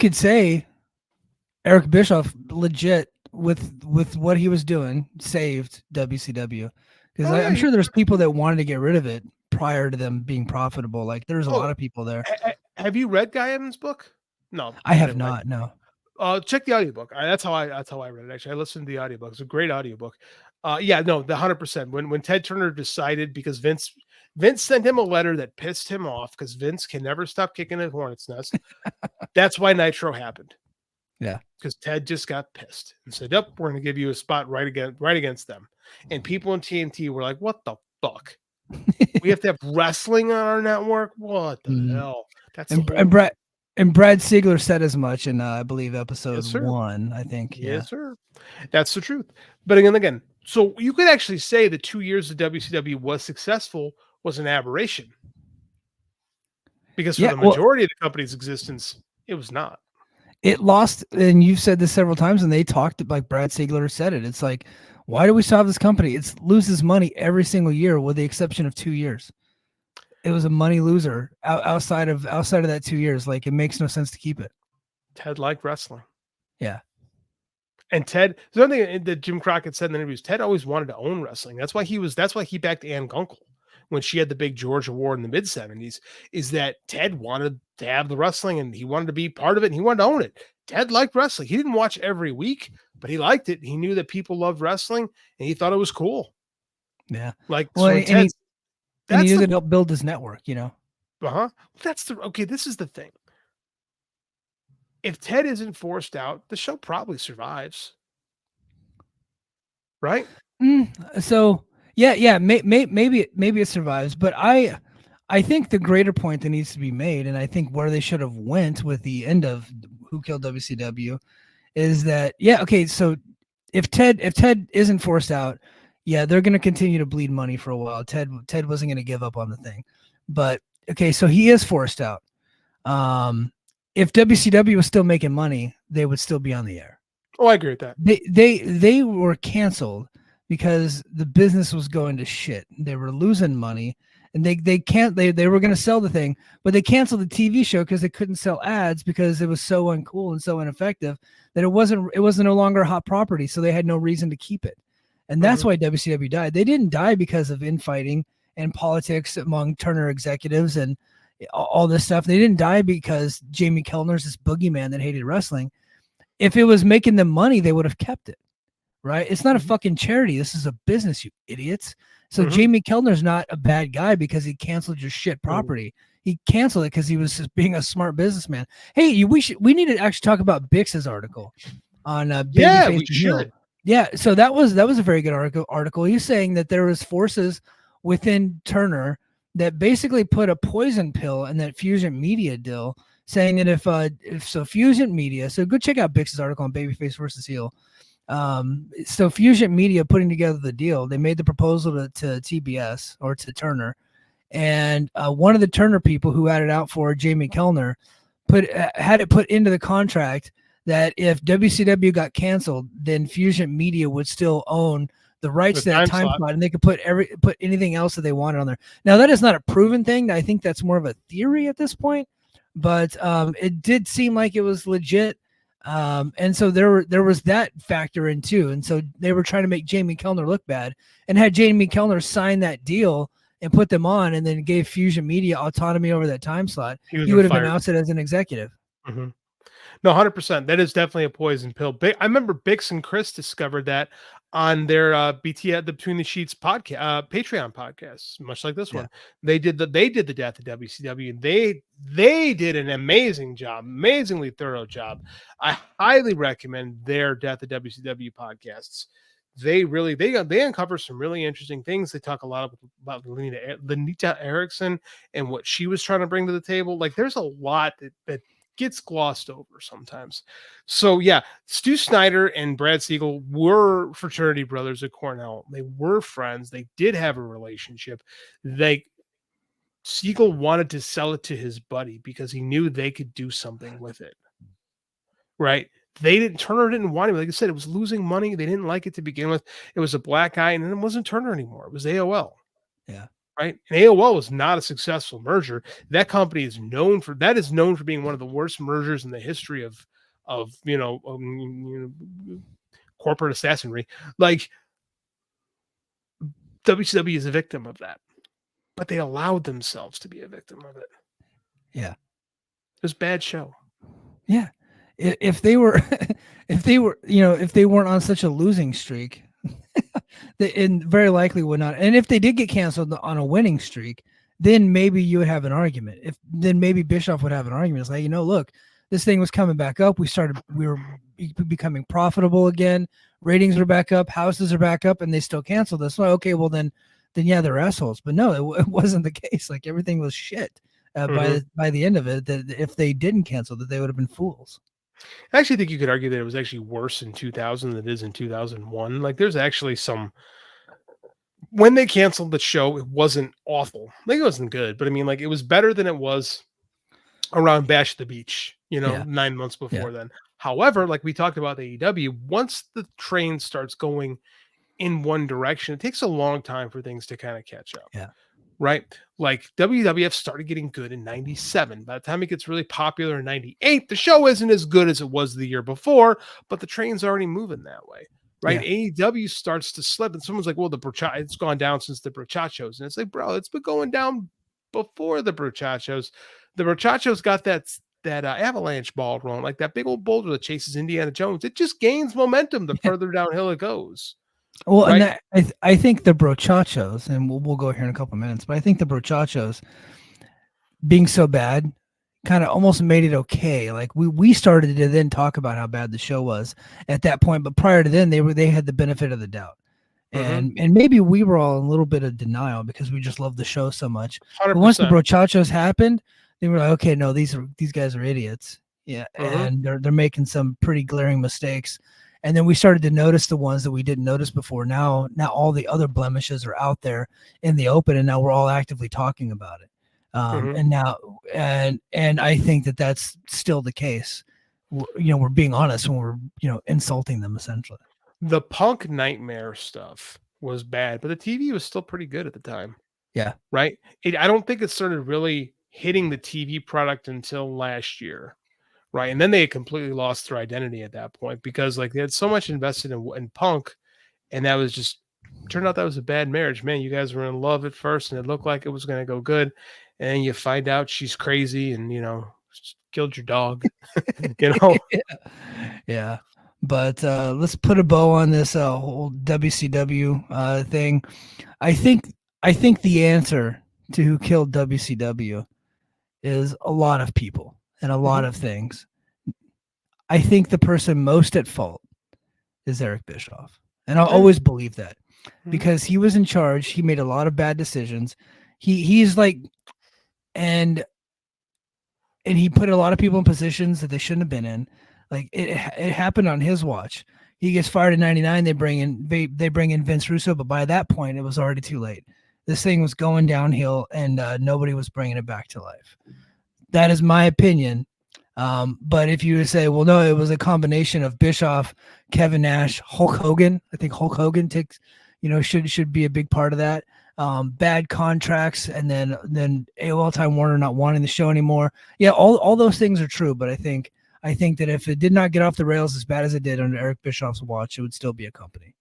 could say Eric Bischoff legit with what he was doing saved WCW because Oh yeah, I'm sure there's people that wanted to get rid of it prior to them being profitable. Like there's a oh, lot of people there. have you read Guy Evans' book? No, I have never mind. not. No. Check the audiobook. That's how I read it. Actually, I listened to the audiobook. It's a great audiobook. Yeah, no, the 100%. When Ted Turner decided because Vince sent him a letter that pissed him off because Vince can never stop kicking a hornet's nest. That's why Nitro happened Yeah. because Ted just got pissed and said, "Yep, we're going to give you a spot right against them." And people in TNT were like, "What the fuck? We have to have wrestling on our network? What the Mhm. hell?" That's the And whole thing. Brad Siegler said as much in I believe episode Yes, sir. 1. I think. Yeah. Yes, sir. That's the truth. But again, so you could actually say the 2 years the WCW was successful was an aberration because for Yeah. the Well, majority of the company's existence, it was not. it lost, and you've said this several times, and they talked like Brad Siegler said it. It's like, why do we still have this company? It loses money every single year, with the exception of 2 years. It was a money loser outside of that 2 years. Like it makes no sense to keep it. Ted liked wrestling. Yeah. And Ted, something that Jim Crockett said in the interviews, Ted always wanted to own wrestling. That's why he backed Ann Gunkel when she had the big Georgia War in the mid 70s, is that Ted wanted to have the wrestling and he wanted to be part of it and he wanted to own it. Ted liked wrestling. He didn't watch every week, but he liked it. He knew that people loved wrestling and he thought it was cool. Yeah. Like Well, so when Ted's and he that's knew the that helped build his network. uh-huh. Okay, this is the thing. If Ted isn't forced out, the show probably survives. Right? So yeah, maybe it survives, but I think the greater point that needs to be made, and I think where they should have went with the end of Who Killed WCW, is that yeah, okay, so if Ted isn't forced out, yeah, they're going to continue to bleed money for a while. Ted wasn't going to give up on the thing, but okay, so he is forced out. If WCW was still making money, they would still be on the air. Oh, I agree with that. They were canceled because the business was going to shit. They were losing money, and they were going to sell the thing, but they canceled the TV show because they couldn't sell ads because it was so uncool and so ineffective that it wasn't no longer a hot property, so they had no reason to keep it. And that's Mhm. why WCW died. They didn't die because of infighting and politics among Turner executives and all this stuff. They didn't die because Jamie Kellner's this boogeyman that hated wrestling. If it was making them money, they would have kept it, right? It's not a Mhm. fucking charity. This is a business, you idiots. So Mhm. Jamie Kellner's not a bad guy because he canceled your shit Mhm. property. He canceled it because he was just being a smart businessman. Hey, we need to actually talk about Bix's article on Yeah, Babyface we and Heel. should. Yeah, so that was a very good article. He's saying that there was forces within Turner that basically put a poison pill in that Fusion Media deal, saying that if so Fusion Media, so go check out Bix's article on Babyface versus Heel. So Fusion Media putting together the deal, they made the proposal to TBS or to Turner, and one of the Turner people who had it out for Jamie Kellner had it put into the contract that if WCW got canceled, then Fusion Media would still own the rights The to that time time slot. slot, and they could put anything else that they wanted on there. Now that is not a proven thing. I think that's more of a theory at this point, but it did seem like it was legit. And so there was that factor in too, and so they were trying to make Jamie Kellner look bad, and had Jamie Kellner sign that deal and put them on, and then gave Fusion Media autonomy over that time slot, He would he have been would have been fired. ousted as an executive. Mhm. No, 100%. That is definitely a poison pill. I remember Bix and Chris discovered that on their BT at the Between the Sheets podcast, Patreon podcasts, much like this Yeah. one. They did the death of WCW, and they did an amazing job, amazingly thorough job. I highly recommend their Death of WCW podcasts. They uncover some really interesting things. They talk a lot about Lenita Erickson and what she was trying to bring to the table. Like there's a lot that gets glossed over sometimes. So yeah, Stu Snyder and Brad Siegel were fraternity brothers at Cornell. They were friends. They did have a relationship. They Siegel wanted to sell it to his buddy because he knew they could do something with it. Right? Turner didn't want him. Like I said, it was losing money. They didn't like it to begin with. It was a black guy, and then it wasn't Turner anymore. It was AOL. Yeah. right? And AOL was not a successful merger. That company is known for being one of the worst mergers in the history of corporate assassinry. Like WCW is a victim of that, but they allowed themselves to be a victim of it. Yeah. It was a bad show. Yeah. If they were, if they were, if they weren't on such a losing streak, they and very likely would not. And if they did get canceled on a winning streak, then maybe you would have an argument. Then maybe Bischoff would have an argument. It's like, look, this thing was coming back up. We were becoming profitable again. Ratings are back up. Houses are back up, and they still canceled us. So okay, well then yeah, they're assholes. But no, it wasn't the case. Like everything was shit. By the end of it, that if they didn't cancel, that they would have been fools. I actually think you could argue that it was actually worse in 2000 than it is in 2001. Like there's actually some when they canceled the show, it wasn't awful. Like it wasn't good, but I mean, like it was better than it was around Bash at the Beach, Yeah, 9 months yeah, before then. However, like we talked about the AEW, once the train starts going in one direction, it takes a long time for things to kind of catch up. yeah, Right? Like WWF started getting good in 97. By the time it gets really popular in 98, the show isn't as good as it was the year before, but the train's already moving that way. Right? yeah. AEW starts to slip, and someone's like, well, it's gone down since the Brochachos. And it's like, bro, it's been going down before the Brochachos. The Brochachos got that avalanche ball rolling, like that big old boulder that chases Indiana Jones. It just gains momentum the further downhill it goes. Well, and Right? that I think the brochachos, and we'll go here in a couple of minutes, but I think the brochachos being so bad kind of almost made it okay. Like we started to then talk about how bad the show was at that point, but prior to then they had the benefit of the doubt. And maybe we were all in a little bit of denial because we just loved the show so much. But once the 100%. brochachos happened, they were like, okay, no, these guys are idiots. Yeah, Mhm. and they're making some pretty glaring mistakes. And then we started to notice the ones that we didn't notice before. Now all the other blemishes are out there in the open, and now we're all actively talking about it. Mhm. And now, and I think that that's still the case. We're being honest when we're insulting them essentially. The Punk Nightmare stuff was bad, but the TV was still pretty good at the time, Yeah, right? I don't think it started really hitting the TV product until last year, right? And then they had completely lost their identity at that point because like they had so much invested in Punk, and that was just turned out that was a bad marriage. Man, you guys were in love at first, and it looked like it was going to go good, and you find out she's crazy, and killed your dog, you know. yeah. But let's put a bow on this whole WCW thing. I think the answer to who killed WCW is a lot of people and a lot Mhm. of things. I think the person most at fault is Eric Bischoff. And I'll Yeah. always believe that Mhm. because he was in charge. He made a lot of bad decisions. He's like, and he put a lot of people in positions that they shouldn't have been in. Like it happened on his watch. He gets fired in '99. They bring in Vince Russo, but by that point it was already too late. This thing was going downhill, and nobody was bringing it back to life. That is my opinion. But if you say, well, no, it was a combination of Bischoff, Kevin Nash, Hulk Hogan. I think Hulk Hogan should be a big part of that. Bad contracts, and then AOL Time Warner not wanting the show anymore. Yeah, all those things are true. But I think that if it did not get off the rails as bad as it did under Eric Bischoff's watch, it would still be a company.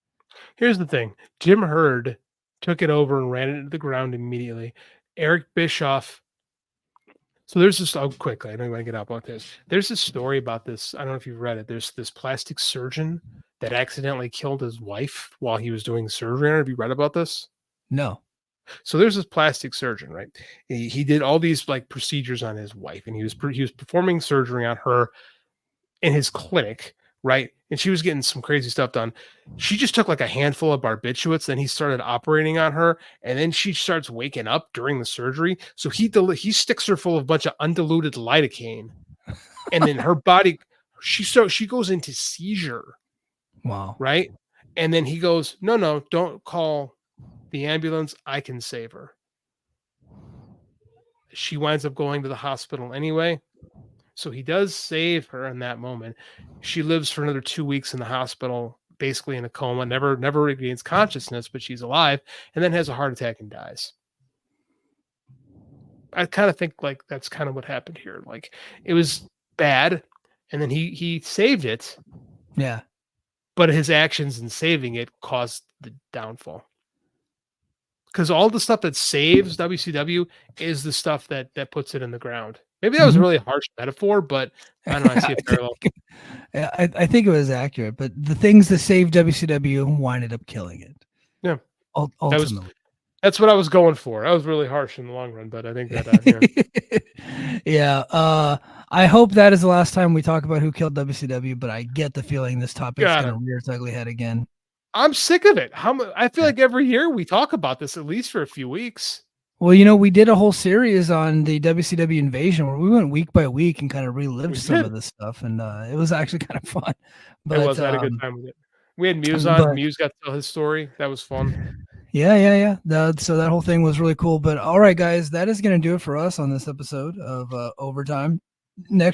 Here's the thing. Jim Herd took it over and ran it into the ground immediately. Eric Bischoff. So there's this. Oh, quickly. I know you want to get up on this. There's this story about this. I don't know if you've read it. There's this plastic surgeon that accidentally killed his wife while he was doing surgery. Have you read about this? No. So there's this plastic surgeon, right? He did all these like procedures on his wife, and he was performing surgery on her in his clinic, right? And she was getting some crazy stuff done. She just took like a handful of barbiturates, then he started operating on her, and then she starts waking up during the surgery. So he sticks her full of a bunch of undiluted lidocaine, and then her body she goes into seizure, Wow. right? And then he goes, no, don't call the ambulance. I can save her. She winds up going to the hospital anyway. So he does save her in that moment. She lives for another 2 weeks in the hospital, basically in a coma, never regains consciousness, but she's alive, and then has a heart attack and dies. I kind of think like that's kind of what happened here. Like it was bad, and then he saved it, Yeah. but his actions in saving it caused the downfall. Because all the stuff that saves WCW is the stuff that puts it in the ground. Maybe that was a Mhm. really harsh metaphor, but I don't know. I see a I parallel. think, yeah, I think it was accurate, but the things that saved WCW winded up killing it Yeah, that was ultimately. that's what I was going for. That was really harsh in the long run, but I think that yeah, Yeah. I hope that is the last time we talk about who killed WCW, but I get the feeling this topic's got going to it. rear its ugly head again. I'm sick of it. I feel Yeah. like every year we talk about this at least for a few weeks. Well, we did a whole series on the WCW invasion where we went week by week and kind of relived We some of did. this stuff, and it was actually kind of fun. It But was. I had a good time with it. We had Muse on. but Muse got to tell his story. That was fun. yeah. So that whole thing was really cool. But all right, guys, that is going to do it for us on this episode of Overtime. Next